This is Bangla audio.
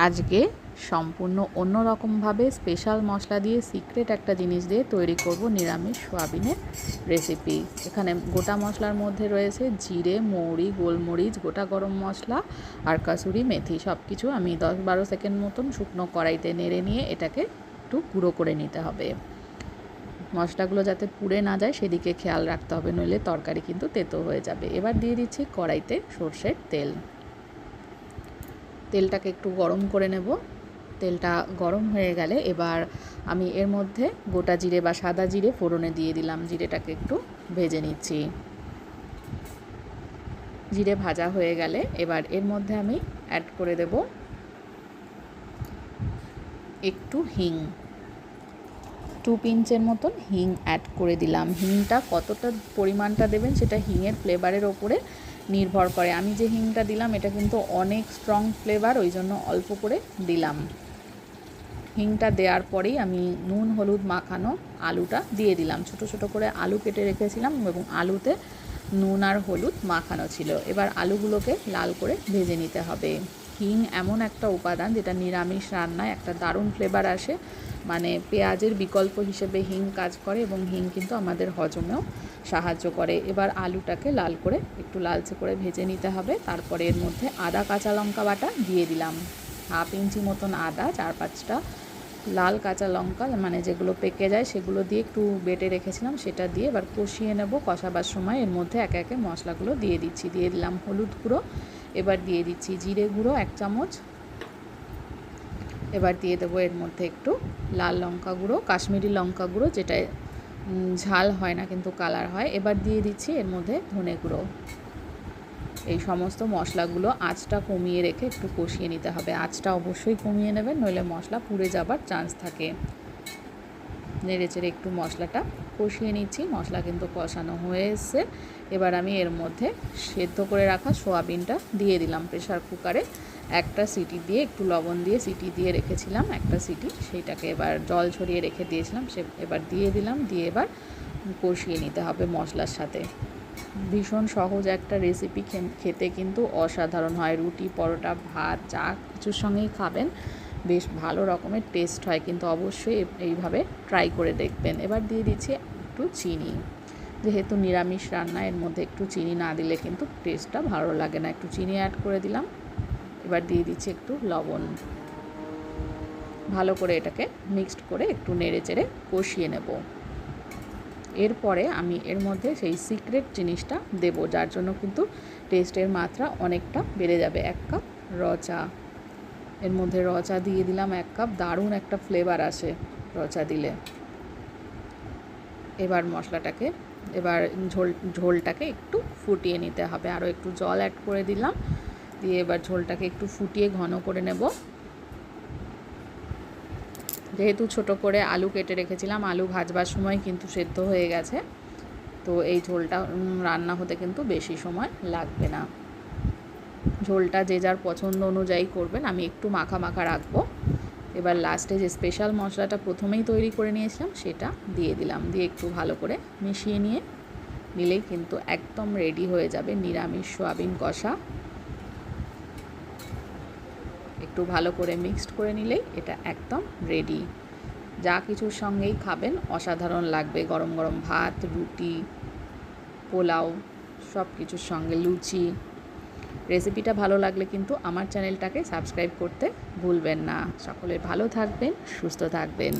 আজকে সম্পূর্ণ অন্য রকমভাবে স্পেশাল মশলা দিয়ে সিক্রেট একটা জিনিস দিয়ে তৈরি করব নিরামিষ সোয়াবিনের রেসিপি। এখানে গোটা মশলার মধ্যে রয়েছে জিরে, মৌরি, গোলমরিচ, গোটা গরম মশলা আর কাসুরি মেথি। সব কিছু আমি 10-12 সেকেন্ড মতন শুকনো কড়াইতে নেড়ে নিয়ে এটাকে একটু গুঁড়ো করে নিতে হবে। মশলাগুলো যাতে পুড়ে না যায় সেদিকে খেয়াল রাখতে হবে, নইলে তরকারি কিন্তু তেতো হয়ে যাবে। এবার দিয়ে দিচ্ছি কড়াইতে সর্ষের তেল। তেলটাকে একটু গরম করে নেব। তেলটা গরম হয়ে গেলে এবার আমি এর মধ্যে গোটা জিরে বা সাদা জিরে ফোড়নে দিয়ে দিলাম। জিরেটাকে একটু ভেজে নিচ্ছি। জিরে ভাজা হয়ে গেলে এবার এর মধ্যে আমি অ্যাড করে দেব একটু হিং। 2 পিঞ্চের মতন হিং অ্যাড করে দিলাম। হিংটা কতটা পরিমাণটা দেবেন সেটা হিংয়ের ফ্লেভারের ওপরে নির্ভর করে। আমি যে হিংটা দিলাম এটা কিন্তু অনেক স্ট্রং ফ্লেভার, ওই জন্য অল্প করে দিলাম। হিংটা দেওয়ার পরেই আমি নুন হলুদ মাখানো আলুটা দিয়ে দিলাম। ছোট ছোট করে আলু কেটে রেখেছিলাম এবং আলুতে নুন আর হলুদ মাখানো ছিল। এবার আলুগুলোকে লাল করে ভেজে নিতে হবে। হিং এমন একটা উপাদান যেটা নিরামিষ রান্নায় একটা দারুণ ফ্লেভার আসে, মানে পেঁয়াজের বিকল্প হিসেবে হিং কাজ করে এবং হিং কিন্তু আমাদের হজমেও সাহায্য করে। এবার আলুটাকে লাল করে একটু লালচে করে ভেজে নিতে হবে। তারপরে এর মধ্যে আদা কাঁচা লঙ্কা বাটা দিয়ে দিলাম। 1/2 ইঞ্চি মতন আদা, 4-5টা লাল কাঁচা লঙ্কা মানে যেগুলো পেকে যায় সেগুলো দিয়ে একটু বেটে রেখেছিলাম, সেটা দিয়ে এবার কষিয়ে নেব। কষাবার সময় এর মধ্যে একে একে মশলাগুলো দিয়ে দিচ্ছি। দিয়ে দিলাম হলুদ গুঁড়ো, এবার দিয়ে দিচ্ছি জিরে গুঁড়ো 1 চামচ, এবার দিয়ে দেবো এর মধ্যে একটু লাল লঙ্কা গুঁড়ো, কাশ্মীরি লঙ্কা গুঁড়ো, যেটা ঝাল হয় না কিন্তু কালার হয়। এবার দিয়ে দিচ্ছি এর মধ্যে ধনে গুঁড়ো। এই সমস্ত মশলাগুলো আঁচটা কমিয়ে রেখে একটু কষিয়ে নিতে হবে। আঁচটা অবশ্যই কমিয়ে নেবেন, নইলে মশলা পুড়ে যাবার চান্স থাকে। নেড়ে চেড়ে একটু মশলাটা কষিয়ে নিচ্ছি। মশলা কিন্তু কষানো হয়ে এসছে। এবার আমি এর মধ্যে সেদ্ধ করে রাখা সোয়াবিনটা দিয়ে দিলাম। প্রেশার কুকারে একটা সিটি দিয়ে একটু লবণ দিয়ে সিটি দিয়ে রেখেছিলাম একটা সিটি, সেইটাকে এবার জল ছড়িয়ে রেখে দিয়েছিলাম, সে এবার দিয়ে দিলাম। দিয়ে এবার কষিয়ে নিতে হবে মশলার সাথে। ভীষণ সহজ একটা রেসিপি, খেতে কিন্তু অসাধারণ হয়। রুটি, পরোটা, ভাত যা কিছুর সঙ্গেই খাবেন বেশ ভালো রকমের টেস্ট হয়, কিন্তু অবশ্যই এইভাবে ট্রাই করে দেখবেন। এবার দিয়ে দিচ্ছি একটু চিনি। যেহেতু নিরামিষ রান্না, এর মধ্যে একটু চিনি না দিলে কিন্তু টেস্টটা ভালো লাগে না। একটু চিনি অ্যাড করে দিলাম। এবার দিয়ে দিচ্ছি একটু লবণ। ভালো করে এটাকে মিক্সড করে একটু নেড়ে চেড়ে কষিয়ে নেব। এরপরে আমি এর মধ্যে সেই সিক্রেট জিনিসটা দেব, যার জন্য কিন্তু টেস্টের মাত্রা অনেকটা বেড়ে যাবে। 1 কাপ র চা, এর মধ্যে র চা দিয়ে দিলাম 1 কাপ। দারুণ একটা ফ্লেভার আসে র চা দিলে। এবার মশলাটাকে ঝোলটাকে একটু ফুটিয়ে নিতে হবে। আরও একটু জল অ্যাড করে দিলাম। দিয়ে এবার ঝোলটাকে একটু ফুটিয়ে ঘন করে নেব। যেহেতু ছোট করে আলু কেটে রেখেছিলাম, আলু ভাজবার সময় কিন্তু সেদ্ধ হয়ে গেছে, তো এই ঝোলটা রান্না হতে কিন্তু বেশি সময় লাগবে না। ঝোলটা যে যার পছন্দ অনুযায়ী করবেন। আমি একটু মাখা মাখা রাখবো। এবার লাস্টে যে স্পেশাল মশলাটা প্রথমেই তৈরি করে নিয়েছিলাম সেটা দিয়ে দিলাম। দিয়ে একটু ভালো করে মিশিয়ে নিলেই কিন্তু একদম রেডি হয়ে যাবে নিরামিষ সোয়াবিন কষা। একটু ভালো করে মিক্সড করে নিলেই এটা একদম রেডি। যা কিছুর সঙ্গেই খাবেন অসাধারণ লাগবে। গরম গরম ভাত, রুটি, পোলাও, সব কিছুর সঙ্গে, লুচি। রেসিপিটা ভালো লাগলে কিন্তু আমার চ্যানেলটাকে সাবস্ক্রাইব করতে ভুলবেন না। সকলে ভালো থাকবেন, সুস্থ থাকবেন।